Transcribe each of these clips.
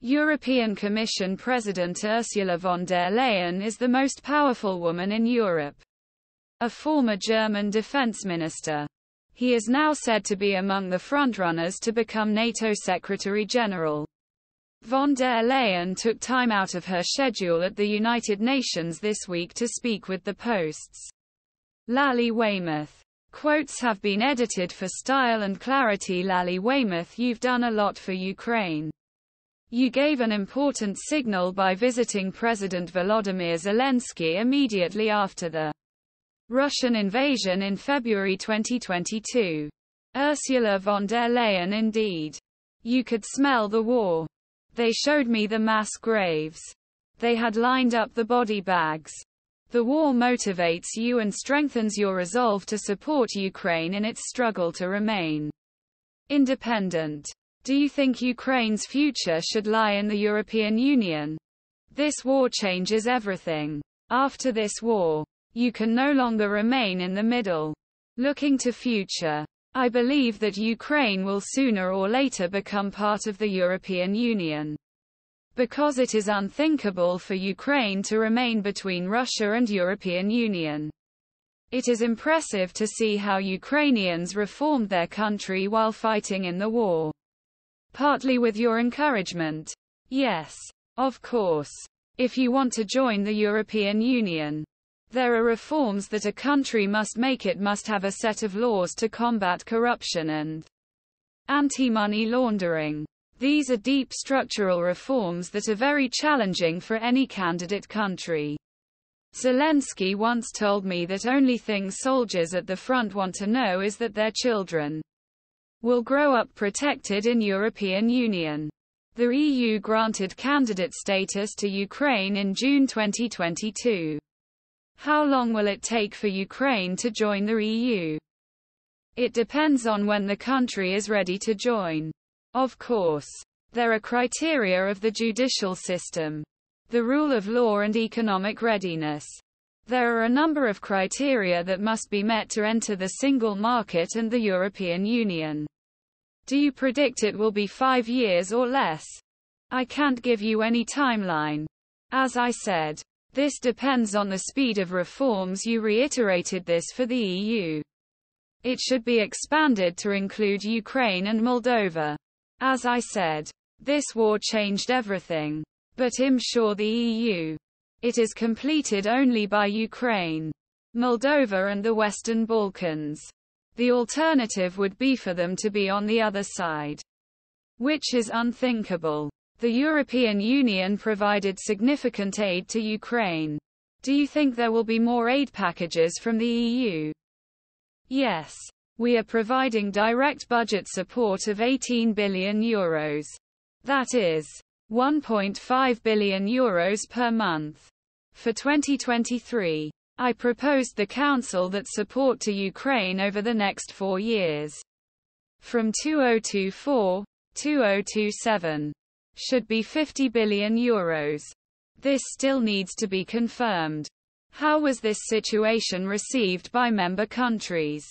European Commission President Ursula von der Leyen is the most powerful woman in Europe. A former German defense minister. He is now said to be among the frontrunners to become NATO Secretary General. Von der Leyen took time out of her schedule at the United Nations this week to speak with the Post's Lally Weymouth. Quotes have been edited for style and clarity. Lally Weymouth, you've done a lot for Ukraine. You gave an important signal by visiting President Volodymyr Zelenskiy immediately after the Russian invasion in February 2022. Ursula von der Leyen Indeed. You could smell the war. They showed me the mass graves. They had lined up the body bags. The war motivates you and strengthens your resolve to support Ukraine in its struggle to remain independent. Do you think Ukraine's future should lie in the European Union? This war changes everything. After this war, you can no longer remain in the middle. Looking to future, I believe that Ukraine will sooner or later become part of the European Union. Because it is unthinkable for Ukraine to remain between Russia and European Union. It is impressive to see how Ukrainians reformed their country while fighting in the war. Partly with your encouragement. Yes. Of course. If you want to join the European Union, there are reforms that a country must make. It must have a set of laws to combat corruption and anti-money laundering. These are deep structural reforms that are very challenging for any candidate country. Zelensky once told me that only thing soldiers at the front want to know is that their children will grow up protected in European Union. The EU granted candidate status to Ukraine in June 2022. How long will it take for Ukraine to join the EU? It depends on when the country is ready to join. Of course, there are criteria of the judicial system, the rule of law and economic readiness. There are a number of criteria that must be met to enter the single market and the European Union. Do you predict it will be 5 years or less? I can't give you any timeline. As I said, this depends on the speed of reforms. You reiterated this for the EU. It should be expanded to include Ukraine and Moldova. As I said, this war changed everything. But I'm sure the EU. It is completed only by Ukraine, Moldova and the Western Balkans. The alternative would be for them to be on the other side, which is unthinkable. The European Union provided significant aid to Ukraine. Do you think there will be more aid packages from the EU? Yes. We are providing direct budget support of €18 billion. That is €1.5 billion per month. For 2023, I proposed the Council that support to Ukraine over the next 4 years, from 2024-2027, should be €50 billion. This still needs to be confirmed. How was this situation received by member countries?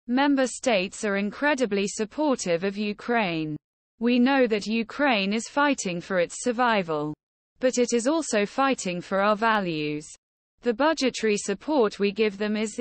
Member states are incredibly supportive of Ukraine. We know that Ukraine is fighting for its survival. But it is also fighting for our values. The budgetary support we give them is